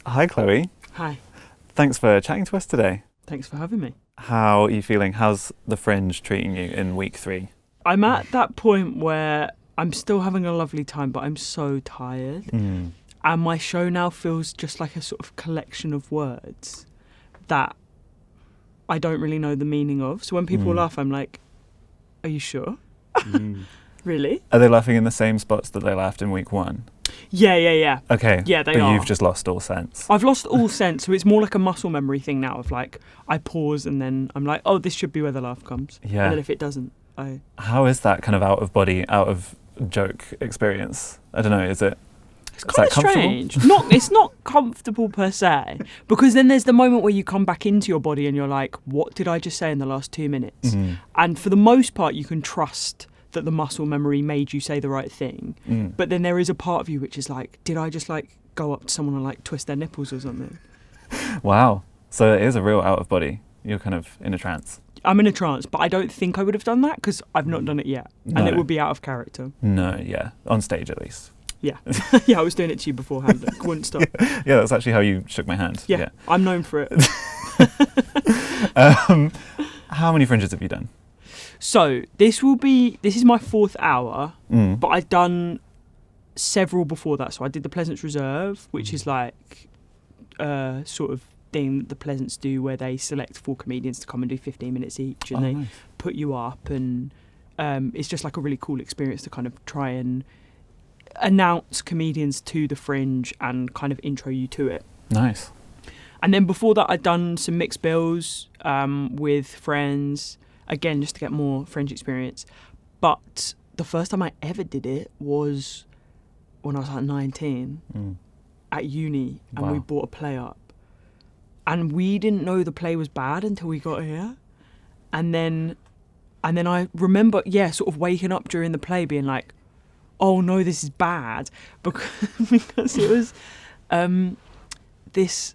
Hi, Chloe. Hi. Thanks for chatting to us today. Thanks for having me. How are you feeling? How's the Fringe treating you in week 3? I'm at that point where I'm still having a lovely time, but I'm so tired. And my show now feels just like a sort of collection of words that I don't really know the meaning of. So when people laugh, I'm like, are you sure? Really? Are they laughing in the same spots that they laughed in week 1? Yeah. Okay. Yeah, they but are. You've just lost all sense. I've lost all sense, so it's more like a muscle memory thing now of like, I pause and then I'm like, oh, this should be where the laugh comes. Yeah. And then if it doesn't, I... How is that kind of out of body, out of joke experience? I don't know, is it... It's kind of strange. It's not comfortable per se, because then there's the moment where you come back into your body and you're like, what did I just say in the last 2 minutes? And for the most part, you can trust that the muscle memory made you say the right thing. But then there is a part of you which is like, did I just like go up to someone and like twist their nipples or something? Wow. So it is a real out of body. You're kind of in a trance. I'm in a trance, but I don't think I would have done that because I've not done it yet. No. And it would be out of character. No, yeah. On stage at least. Yeah. Yeah, I was doing it to you beforehand. I wouldn't stop. Yeah, that's actually how you shook my hand. Yeah. I'm known for it. How many Fringes have you done? So this is my 4th hour, but I've done several before that. So I did the Pleasance Reserve, which is like a sort of thing that the Pleasance do where they select 4 comedians to come and do 15 minutes each and they put you up, and it's just like a really cool experience to kind of try and announce comedians to the Fringe and kind of intro you to it. Nice. And then before that I'd done some mixed bills with friends, again just to get more Fringe experience. But the first time I ever did it was when I was like 19 at uni, and we bought a play up, and we didn't know the play was bad until we got here. And then I remember sort of waking up during the play being like, oh no, this is bad, because it was this,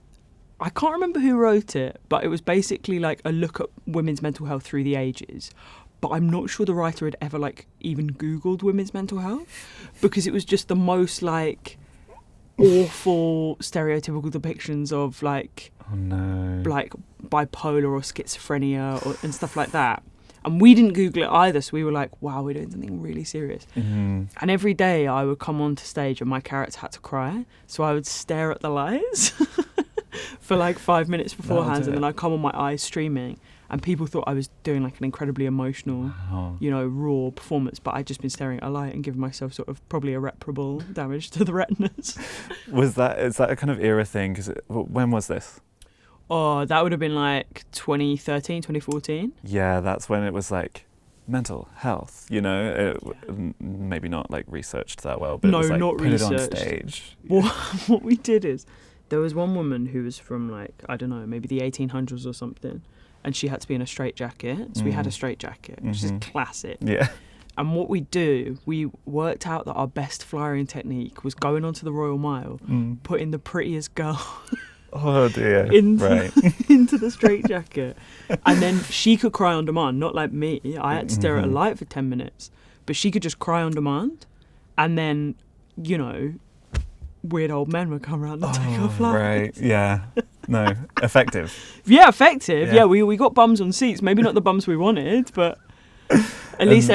I can't remember who wrote it, but it was basically like a look at women's mental health through the ages. But I'm not sure the writer had ever like even Googled women's mental health, because it was just the most like awful stereotypical depictions of like, oh no, like bipolar or schizophrenia and stuff like that. And we didn't Google it either, so we were like, wow, we're doing something really serious. And every day I would come onto stage and my character had to cry, so I would stare at the lights for like 5 minutes beforehand, and then I'd come on my eyes streaming, and people thought I was doing like an incredibly emotional, raw performance, but I'd just been staring at a light and giving myself sort of probably irreparable damage to the retinas. Is that a kind of era thing? When was this? Oh, that would have been like 2013, 2014. Yeah, that's when it was like mental health, maybe not like researched that well, but no, it was like not put researched. It on stage. Well, what we did is, there was one woman who was from like, I don't know, maybe the 1800s or something, and she had to be in a straitjacket, so we had a straitjacket, which is classic. Yeah. And what we worked out that our best flyering technique was going onto the Royal Mile, putting the prettiest girl oh dear. into the straitjacket, and then she could cry on demand, not like me. I had to stare at a light for 10 minutes, but she could just cry on demand, and then weird old men would come around and take her flight. Right, yeah. No, effective. Yeah, effective. Yeah, we got bums on seats. Maybe not the bums we wanted, but at least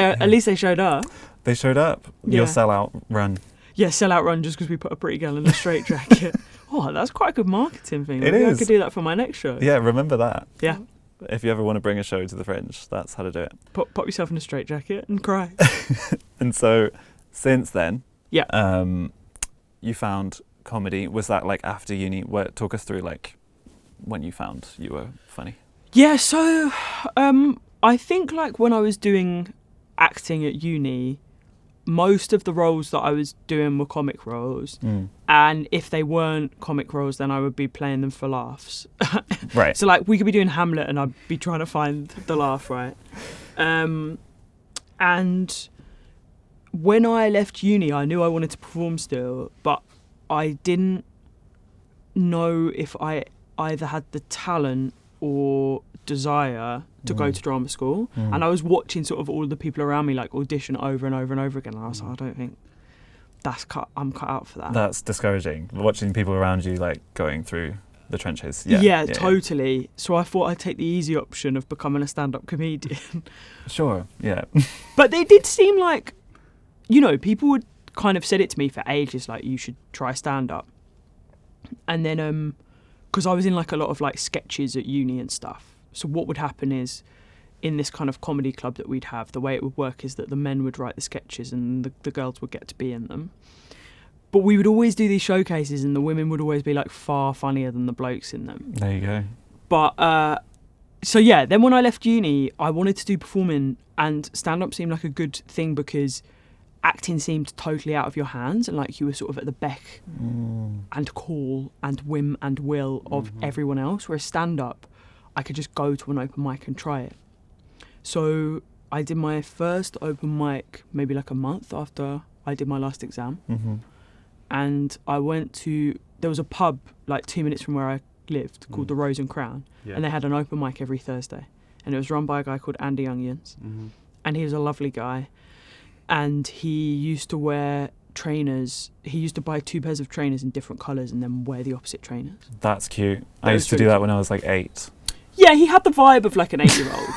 they showed up. They showed up. Yeah. Your sellout run. Yeah, sellout run just because we put a pretty girl in a straitjacket. Oh, that's quite a good marketing thing. It Maybe is. I could do that for my next show. Yeah, remember that. Yeah. If you ever want to bring a show to the Fringe, that's how to do it. Pop yourself in a straitjacket and cry. And so, since then, yeah, you found comedy. Was that like after uni? Talk us through like when you found you were funny. Yeah, so I think like when I was doing acting at uni, most of the roles that I was doing were comic roles, and if they weren't comic roles, then I would be playing them for laughs. Right. So like we could be doing Hamlet and I'd be trying to find the laugh, right? And when I left uni, I knew I wanted to perform still, but I didn't know if I either had the talent or desire to go to drama school. And I was watching sort of all the people around me like audition over and over and over again, and I was like, I I'm cut out for that. That's discouraging. Watching people around you like going through the trenches. Yeah, Totally. So I thought I'd take the easy option of becoming a stand-up comedian. Sure, yeah. But they did seem like, you know, people would kind of said it to me for ages, like, you should try stand-up. And then, because I was in like a lot of like sketches at uni and stuff. So what would happen is, in this kind of comedy club that we'd have, the way it would work is that the men would write the sketches and the girls would get to be in them. But we would always do these showcases and the women would always be like far funnier than the blokes in them. There you go. But, so yeah, then when I left uni, I wanted to do performing, and stand-up seemed like a good thing because acting seemed totally out of your hands and like you were sort of at the beck and call and whim and will of everyone else. Whereas stand-up, I could just go to an open mic and try it. So I did my first open mic maybe like a month after I did my last exam. And I went to, there was a pub like 2 minutes from where I lived called the Rose and Crown, and they had an open mic every Thursday, and it was run by a guy called Andy Onions, and he was a lovely guy, and he used to wear trainers. He used to buy 2 pairs of trainers in different colours and then wear the opposite trainers. That's cute. I used to do that when I was like 8. Yeah, he had the vibe of like an 8-year-old.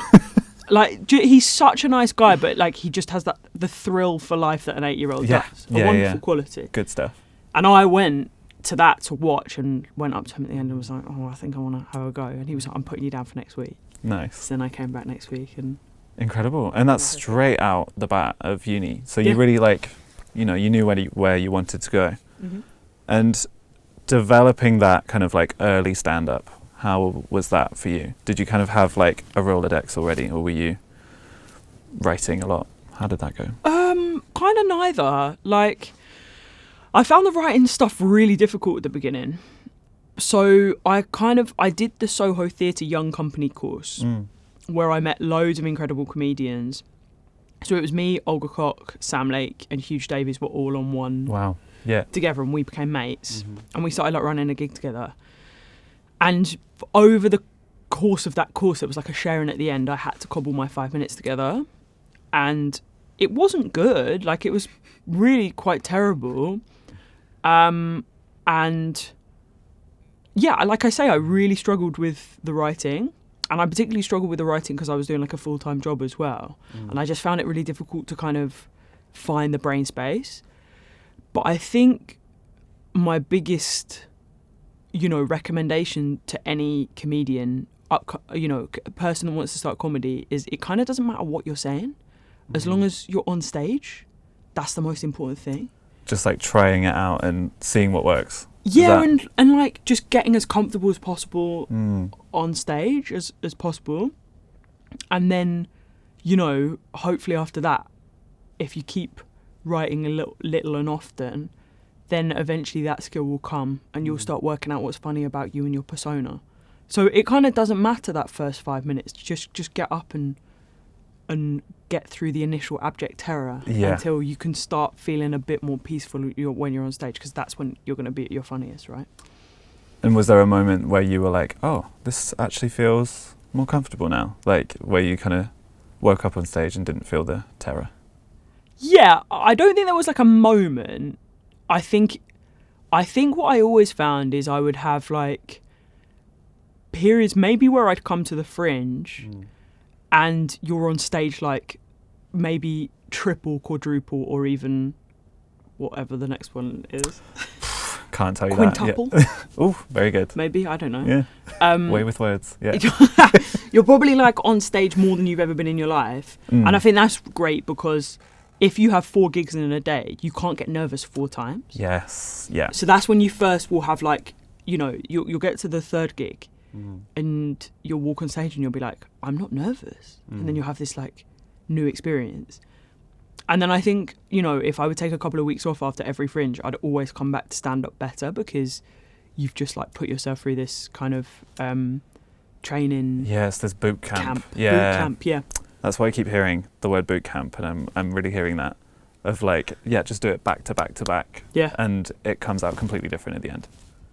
Like, he's such a nice guy, but like he just has the thrill for life that an 8-year-old does. A wonderful quality. Good stuff. And I went to that to watch and went up to him at the end and was like, oh, I think I want to have a go. And he was like, I'm putting you down for next week. Nice. So then I came back next week and... Incredible. And that's straight out the bat of uni. So you really like, you know, you knew where you wanted to go. And developing that kind of like early stand-up, how was that for you? Did you kind of have like a Rolodex already, or were you writing a lot? How did that go? Kind of neither. Like, I found the writing stuff really difficult at the beginning. So I did the Soho Theatre Young Company course where I met loads of incredible comedians. So it was me, Olga Koch, Sam Lake and Hugh Davies were all on one together, and we became mates and we started like running a gig together. And over the course of that course, it was like a sharing at the end. I had to cobble my 5 minutes together. And it wasn't good. Like, it was really quite terrible. And yeah, like I say, I really struggled with the writing. And I particularly struggled with the writing because I was doing like a full-time job as well. And I just found it really difficult to kind of find the brain space. But I think my biggest... recommendation to any comedian, a person that wants to start comedy, is it kind of doesn't matter what you're saying, as long as you're on stage. That's the most important thing. Just like trying it out and seeing what works. Yeah, and like just getting as comfortable as possible on stage as possible, and then, hopefully after that, if you keep writing a little and often, then eventually that skill will come and you'll start working out what's funny about you and your persona. So it kind of doesn't matter that first 5 minutes. Just get up and get through the initial abject terror until you can start feeling a bit more peaceful when you're on stage, because that's when you're going to be at your funniest, right? And was there a moment where you were like, oh, this actually feels more comfortable now? Like, where you kind of woke up on stage and didn't feel the terror? Yeah, I don't think there was like a moment. I think what I always found is I would have like periods maybe where I'd come to the Fringe and you're on stage like maybe triple, quadruple, or even whatever the next one is. Can't tell you Quintuple? that. Yeah. Oh, very good. Maybe, I don't know. Yeah. Way with words. Yeah. You're probably like on stage more than you've ever been in your life. And I think that's great because if you have 4 gigs in a day, you can't get nervous 4 times. Yes. Yeah. So that's when you first will have like, you'll get to the 3rd gig and you'll walk on stage and you'll be like, I'm not nervous. And then you'll have this like new experience. And then I think, if I would take a couple of weeks off after every Fringe, I'd always come back to stand up better because you've just like put yourself through this kind of training. Yes, there's boot camp. Yeah. Boot camp, yeah. That's why I keep hearing the word boot camp, and I'm really hearing that of like, just do it back to back to back. Yeah. And it comes out completely different at the end.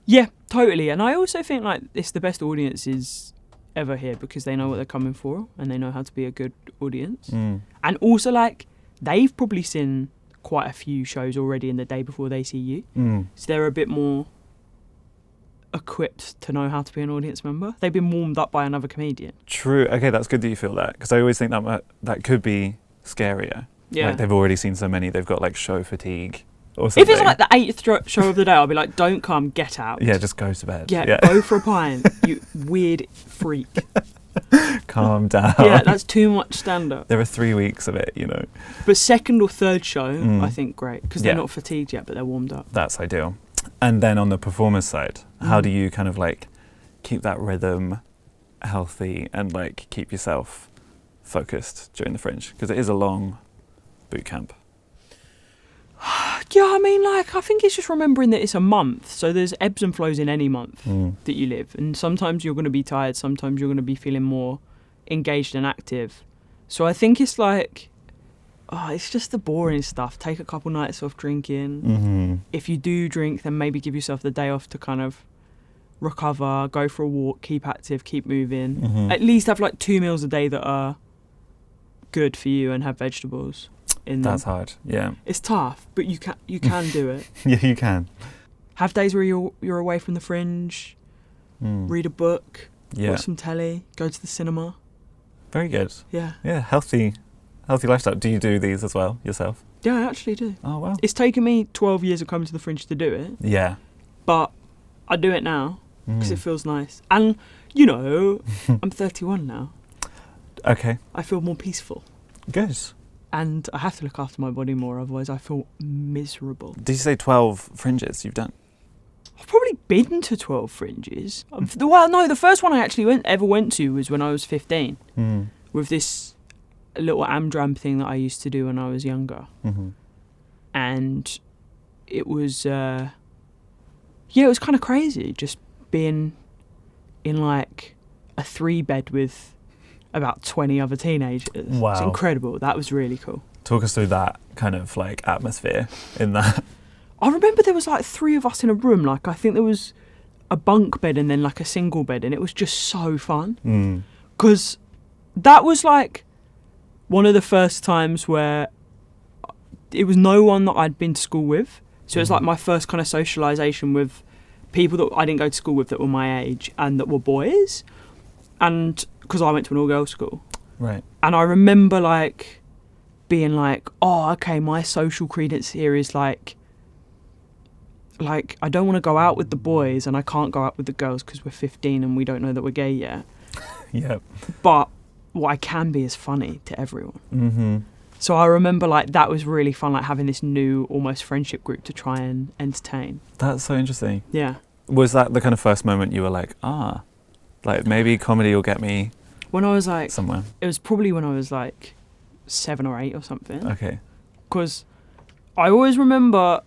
Yeah, totally. And I also think like it's the best audiences ever here because they know what they're coming for and they know how to be a good audience. And also like they've probably seen quite a few shows already in the day before they see you. Mm. So they're a bit more equipped to know how to be an audience member. They've been warmed up by another comedian. True. Okay, that's good that you feel that, because I always think that could be scarier. Yeah. Like they've already seen so many, they've got like show fatigue or something. If it's like the 8th show of the day, I'll be like, don't come, get out. Yeah, just go to bed. Yeah, go for a pint, you weird freak. Calm down. Yeah, that's too much stand-up. There are 3 weeks of it, you know. But second or third show, I think great, because they're Yeah. not fatigued yet, but they're warmed up. That's ideal. And then on the performance side, how do you kind of like keep that rhythm healthy and like keep yourself focused during the Fringe? Because it is a long boot camp. Yeah, I mean, like, I think it's just remembering that it's a month, so there's ebbs and flows in any month that you live, and sometimes you're going to be tired, sometimes you're going to be feeling more engaged and active. So I think it's like, it's just the boring stuff. Take a couple nights off drinking. Mm-hmm. If you do drink, then maybe give yourself the day off to kind of recover, go for a walk, keep active, keep moving. Mm-hmm. At least have like 2 meals a day that are good for you and have vegetables in them. That's hard. Yeah. It's tough, but you can do it. Yeah, you can. Have days where you're away from the Fringe, read a book, watch some telly, go to the cinema. Very good. Yeah. Yeah, healthy lifestyle. Do you do these as well yourself? Yeah, I actually do. Oh, wow. It's taken me 12 years of coming to the Fringe to do it, Yeah. but I do it now because it feels nice. And, you know, I'm 31 now. Okay. I feel more peaceful. Good. And I have to look after my body more, otherwise I feel miserable. Did you say 12 Fringes you've done? I've probably been to 12 Fringes. Well, no, the first one I actually ever went to was when I was 15, with this little Amdram thing that I used to do when I was younger. Mm-hmm. And it was, it was kind of crazy, just being in like a 3-bed with about 20 other teenagers. Wow. It's incredible. That was really cool. Talk us through that kind of like atmosphere in that. I remember there was like 3 of us in a room. Like, I think there was a bunk bed and then like a single bed, and it was just so fun. Because that was like one of the first times where it was no one that I'd been to school with. So it was like my first kind of socialisation with people that I didn't go to school with that were my age and that were boys. And because I went to an all-girls school. Right. And I remember like being like, oh, okay, my social credence here is like I don't want to go out with the boys and I can't go out with the girls because we're 15 and we don't know that we're gay yet. Yeah. But what I can be is funny to everyone. Mm-hmm. So I remember like that was really fun, like having this new almost friendship group to try and entertain. That's so interesting. Yeah. Was that the kind of first moment you were like, like maybe comedy will get me When I was like, somewhere? it was probably when I was like 7 or 8 or something. Okay. Because I always remember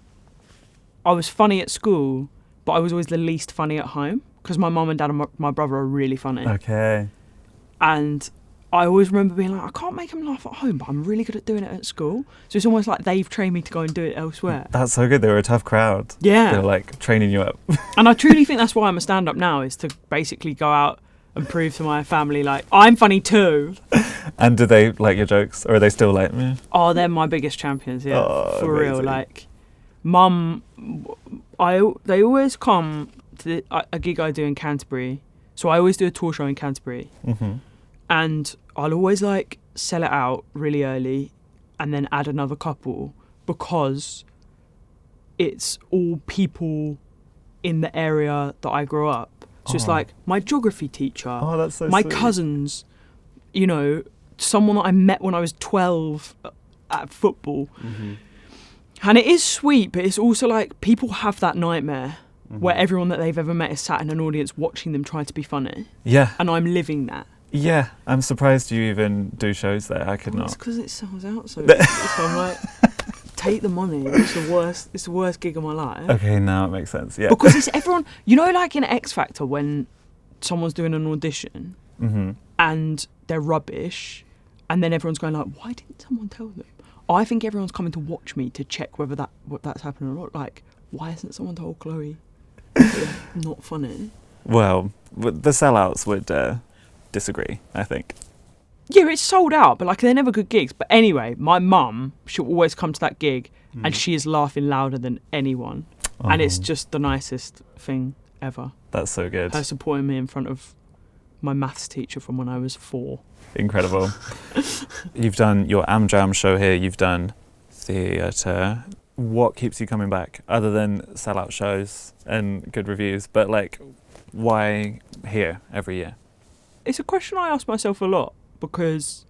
I was funny at school, but I was always the least funny at home because my mum and dad and my brother are really funny. Okay. And I always remember being like, I can't make them laugh at home, but I'm really good at doing it at school. So it's almost like they've trained me to go and do it elsewhere. That's so good. They were a tough crowd. Yeah. They were like training you up. And I truly think that's why I'm a stand-up now, is to basically go out and prove to my family, like, I'm funny too. And do they like your jokes, or are they still like, meh? Oh, they're my biggest champions, yeah. Oh, for real. amazing. Like, Mum, they always come to a gig I do in Canterbury. So I always do a tour show in Canterbury. Mm-hmm. And I'll always like sell it out really early and then add another couple because it's all people in the area that I grew up. So it's like my geography teacher, That's so my sweet. cousins, you know, someone that I met when I was 12 at football. Mm-hmm. And it is sweet, but it's also like people have that nightmare where everyone that they've ever met is sat in an audience watching them try to be funny. Yeah. And I'm living that. Yeah. I'm surprised you even do shows there. I could It's not. because it sells out so easily. So I'm like, take the money. It's the worst gig of my life. Okay, now it makes sense. Yeah. Because it's everyone, you know, like in X Factor when someone's doing an audition and they're rubbish, and then everyone's going like, why didn't someone tell them? I think everyone's coming to watch me to check whether that's happening or not. Like, why hasn't someone told Chloe? Not funny. Well, the sellouts would disagree, I think. Yeah, it's sold out, but like they're never good gigs. But anyway, my mum, she'll always come to that gig and she is laughing louder than anyone. And it's just the nicest thing ever. That's so good. Her supporting me in front of my maths teacher from when I was 4. Incredible. You've done your Amjam show here, you've done theatre. What keeps you coming back other than sellout shows and good reviews? But like, why here every year? It's a question I ask myself a lot because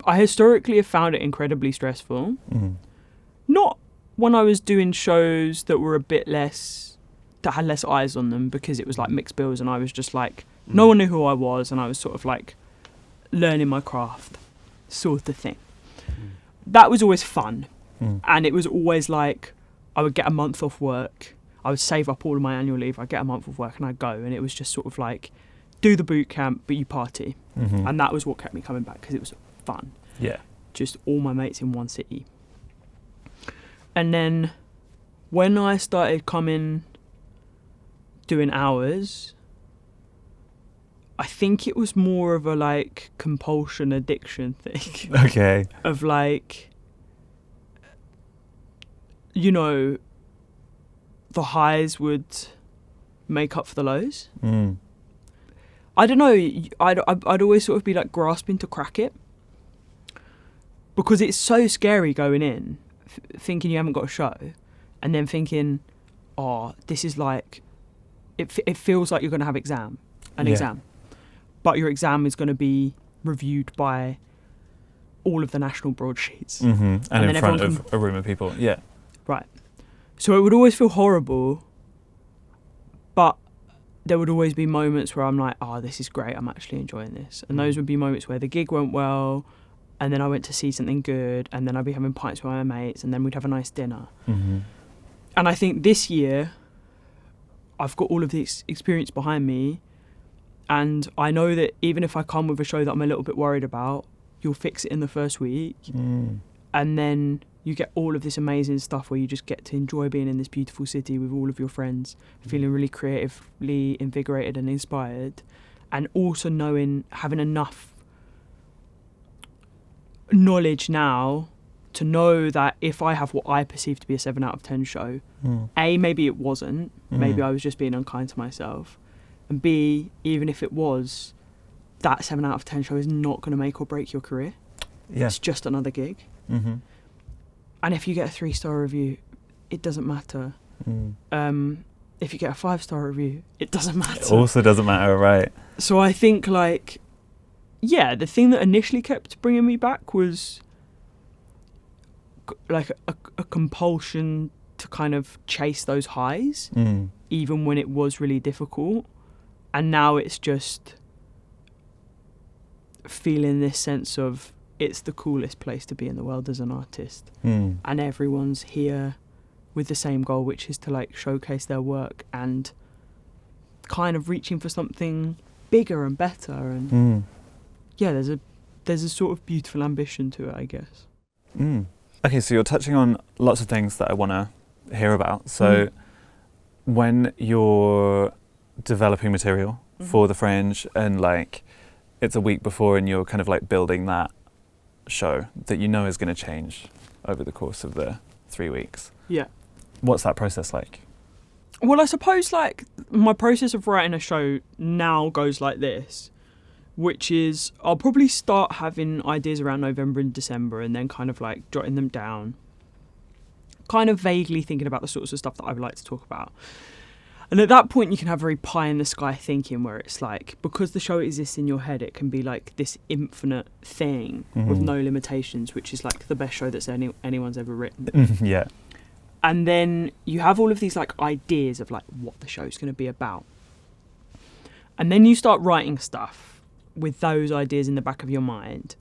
I historically have found it incredibly stressful. Not when I was doing shows that were a bit less, that had less eyes on them, because it was like mixed bills and I was just like, no one knew who I was and I was sort of like learning my craft sort of thing. That was always fun. And it was always like, I would get a month off work. I would save up all of my annual leave. I'd get a month off work and I'd go. And it was just sort of like, do the boot camp, but you party. And that was what kept me coming back because it was fun. Yeah. Just all my mates in one city. And then when I started doing hours, I think it was more of a like compulsion addiction thing. Okay. Of like, you know, the highs would make up for the lows. I don't know, I'd always sort of be like grasping to crack it because it's so scary going in thinking you haven't got a show and then thinking, oh, this is like, it feels like you're going to have exam, but your exam is going to be reviewed by all of the national broadsheets. And in front of a room of people. Yeah. Right. So it would always feel horrible, but there would always be moments where I'm like, oh, this is great, I'm actually enjoying this. And those would be moments where the gig went well, and then I went to see something good, and then I'd be having pints with my mates, and then we'd have a nice dinner. And I think this year, I've got all of this experience behind me, and I know that even if I come with a show that I'm a little bit worried about, you'll fix it in the first week. And then you get all of this amazing stuff where you just get to enjoy being in this beautiful city with all of your friends, feeling really creatively invigorated and inspired, and also having enough knowledge now to know that if I have what I perceive to be a 7 out of 10 show, A, maybe it wasn't, maybe I was just being unkind to myself, and B, even if it was, that 7 out of 10 show is not going to make or break your career. It's just another gig. And if you get a 3-star review, it doesn't matter. If you get a 5-star review, it doesn't matter. It also doesn't matter, right? So I think like, yeah, the thing that initially kept bringing me back was like a compulsion to kind of chase those highs, even when it was really difficult. And now it's just feeling this sense of it's the coolest place to be in the world as an artist. And everyone's here with the same goal, which is to like showcase their work and kind of reaching for something bigger and better. And yeah, there's a sort of beautiful ambition to it, I guess. Okay, so you're touching on lots of things that I want to hear about. So when you're developing material for the Fringe and like it's a week before and you're kind of like building that show that you know is going to change over the course of the 3 weeks. Yeah. What's that process like? Well, I suppose like my process of writing a show now goes like this, which is I'll probably start having ideas around November and December and then kind of like jotting them down, kind of vaguely thinking about the sorts of stuff that I would like to talk about. And at that point you can have very pie in the sky thinking where it's like, because the show exists in your head, it can be like this infinite thing with no limitations, which is like the best show that's anyone's ever written. Yeah. And then you have all of these like ideas of like what the show's going to be about. And then you start writing stuff with those ideas in the back of your mind.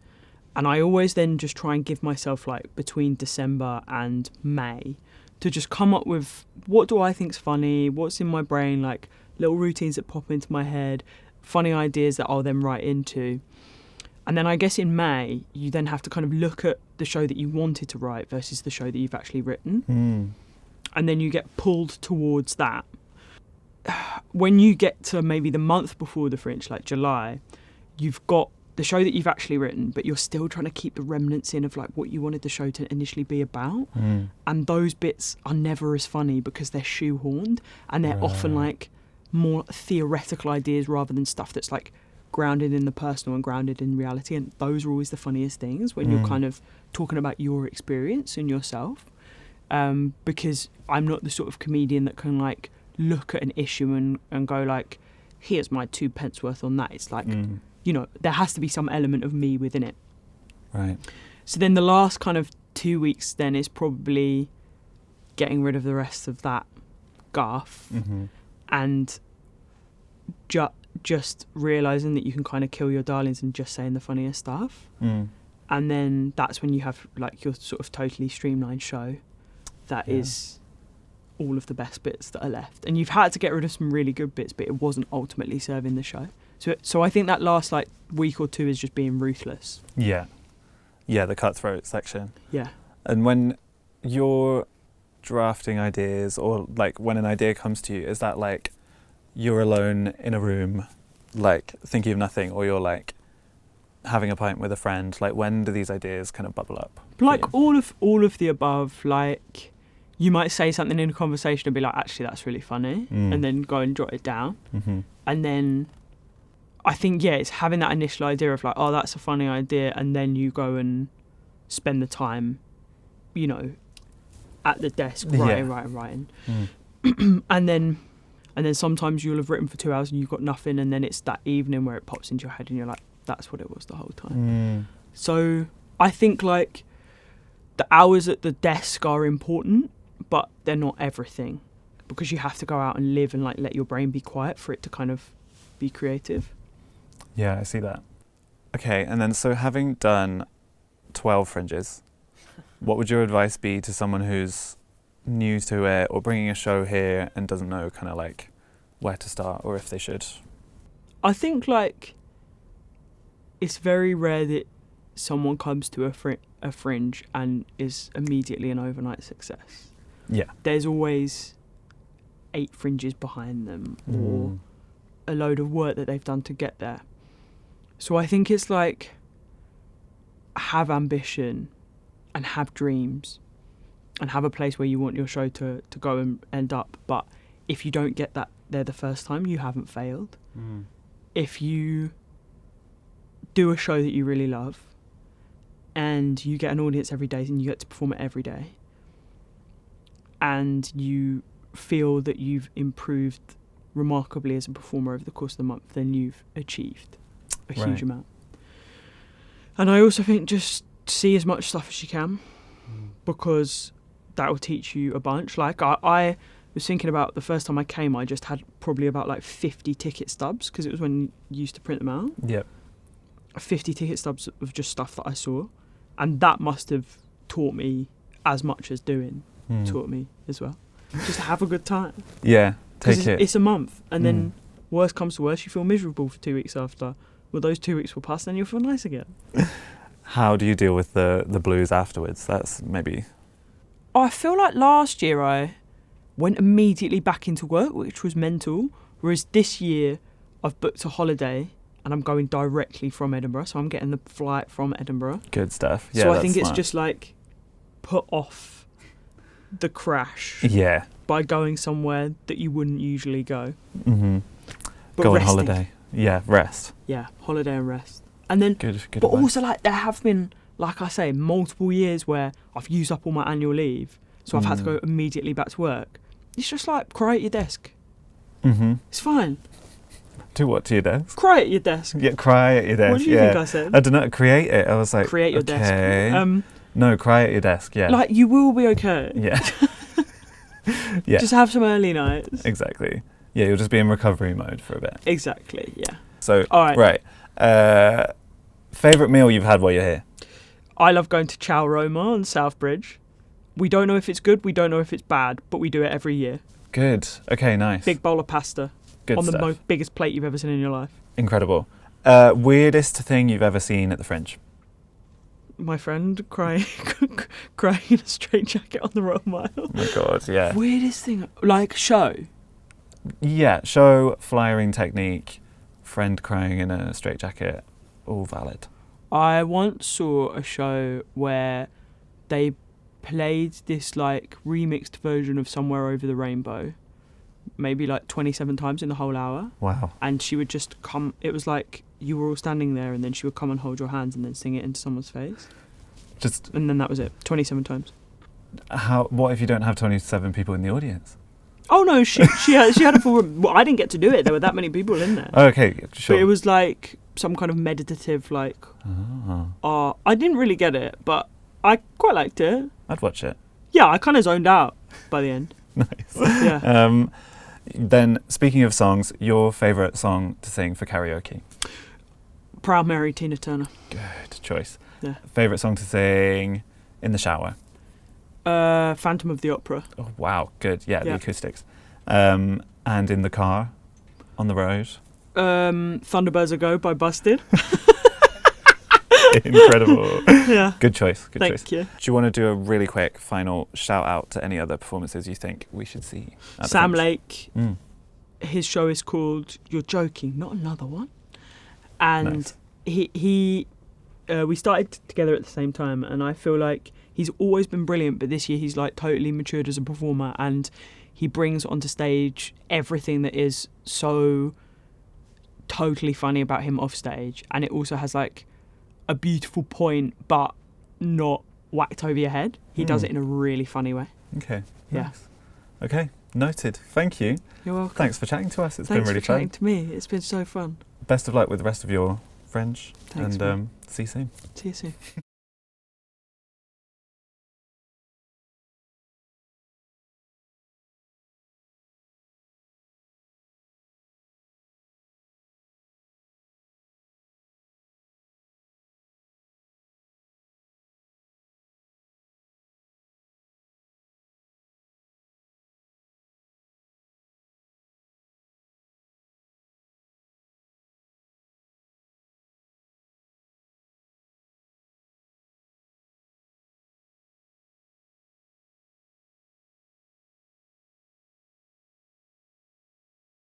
And I always then just try and give myself like between December and May to just come up with what do I think's funny, what's in my brain, like little routines that pop into my head, funny ideas that I'll then write into. And then I guess in May, you then have to kind of look at the show that you wanted to write versus the show that you've actually written. And then you get pulled towards that. When you get to maybe the month before the Fringe, like July, you've got the show that you've actually written, but you're still trying to keep the remnants in of like what you wanted the show to initially be about. And those bits are never as funny because they're shoehorned, and they're often like more theoretical ideas rather than stuff that's like grounded in the personal and grounded in reality. And those are always the funniest things when you're kind of talking about your experience and yourself. Because I'm not the sort of comedian that can like look at an issue and go like, here's my 2 pence worth on that. It's like, you know, there has to be some element of me within it. Right. So then the last kind of 2 weeks then is probably getting rid of the rest of that guff and just realising that you can kind of kill your darlings and just saying the funniest stuff. And then that's when you have like your sort of totally streamlined show that is all of the best bits that are left. And you've had to get rid of some really good bits, but it wasn't ultimately serving the show. So I think that last like week or 2 is just being ruthless. Yeah, the cutthroat section. Yeah. And when you're drafting ideas, or like when an idea comes to you, is that like you're alone in a room, like thinking of nothing, or you're like having a pint with a friend? Like, when do these ideas kind of bubble up? Like all of the above. Like, you might say something in a conversation and be like, actually, that's really funny, and then go and jot it down. And then I think, it's having that initial idea of like, oh, that's a funny idea, and then you go and spend the time, you know, at the desk writing. And then sometimes you'll have written for 2 hours and you've got nothing, and then it's that evening where it pops into your head and you're like, that's what it was the whole time. So I think like the hours at the desk are important, but they're not everything, because you have to go out and live and like let your brain be quiet for it to kind of be creative. Yeah, I see that. Okay, and then so having done 12 Fringes, what would your advice be to someone who's new to it or bringing a show here and doesn't know kind of like where to start or if they should? I think like it's very rare that someone comes to a Fringe and is immediately an overnight success. Yeah. There's always 8 Fringes behind them or a load of work that they've done to get there. So I think it's like, have ambition and have dreams and have a place where you want your show to go and end up. But if you don't get that there the first time, you haven't failed. If you do a show that you really love and you get an audience every day and you get to perform it every day and you feel that you've improved remarkably as a performer over the course of the month, then you've achieved a huge amount. And I also think just see as much stuff as you can, because that will teach you a bunch. Like I was thinking about the first time I came, I just had probably about like 50 ticket stubs, because it was when you used to print them out. Yep. 50 ticket stubs of just stuff that I saw, and that must have taught me as much as doing taught me as well. Just have a good time. Yeah, take it. It's a month, and then worst comes to worst, you feel miserable for 2 weeks after. Well, those 2 weeks will pass, and then you'll feel nice again. How do you deal with the blues afterwards? That's maybe... I feel like last year I went immediately back into work, which was mental, whereas this year I've booked a holiday and I'm going directly from Edinburgh, so I'm getting the flight from Edinburgh. Good stuff. Yeah, so I think smart. it's just like put off the crash by going somewhere that you wouldn't usually go. But go on resting. holiday. Yeah, rest. Yeah, holiday and rest. And then, good but advice. also like there have been, like I say, multiple years where I've used up all my annual leave, so I've had to go immediately back to work. It's just like, cry at your desk. It's fine. Do what to your desk? Cry at your desk. Yeah, cry at your desk. What do you think I said? I don't know, create it. I was like, create your desk. No, cry at your desk, yeah. Like, you will be okay. Yeah. Yeah. Just have some early nights. Exactly. Yeah, you'll just be in recovery mode for a bit. Exactly, yeah. So, all right. Favourite meal you've had while you're here? I love going to Chow Roma on Southbridge. We don't know if it's good, we don't know if it's bad, but we do it every year. Good. Okay, nice. Big bowl of pasta. Good on stuff. the biggest plate you've ever seen in your life. Incredible. Weirdest thing you've ever seen at the Fringe? My friend crying in a straitjacket on the Royal Mile. Oh my God, yeah. Weirdest thing, like show? Yeah, show, flyering technique, friend crying in a straitjacket. all valid. I once saw a show where they played this like remixed version of Somewhere Over the Rainbow, maybe like 27 times in the whole hour. Wow. And she would just come, it was like you were all standing there and then she would come and hold your hands and then sing it into someone's face. And then that was it, 27 times. What if you don't have 27 people in the audience? Oh no, she had a full room. Well, I didn't get to do it. There were that many people in there. Okay, sure. But it was like some kind of meditative, like. I didn't really get it, but I quite liked it. I'd watch it. Yeah, I kind of zoned out by the end. Nice. Yeah. Then, speaking of songs, your favourite song to sing for karaoke? Proud Mary, Tina Turner. Good choice. Yeah. Favourite song to sing in the shower? Phantom of the Opera. Oh, wow, good. Yeah, the acoustics. And in the car, on the road? Thunderbirds Are Go by Busted. Incredible. Yeah. Good choice. Good choice. Thank you. Do you want to do a really quick final shout out to any other performances you think we should see? Sam Lake. His show is called You're Joking, Not Another One. And nice. We started together at the same time, and I feel like he's always been brilliant, but this year he's like totally matured as a performer, and he brings onto stage everything that is so totally funny about him off stage, and it also has like a beautiful point but not whacked over your head. He does it in a really funny way. Okay. Yeah. Nice. Okay, noted. Thank you. You're welcome. Thanks for chatting to us. It's been really fun. Thanks for chatting to me. It's been so fun. Best of luck with the rest of your Fringe. Thanks, and see you soon. See you soon.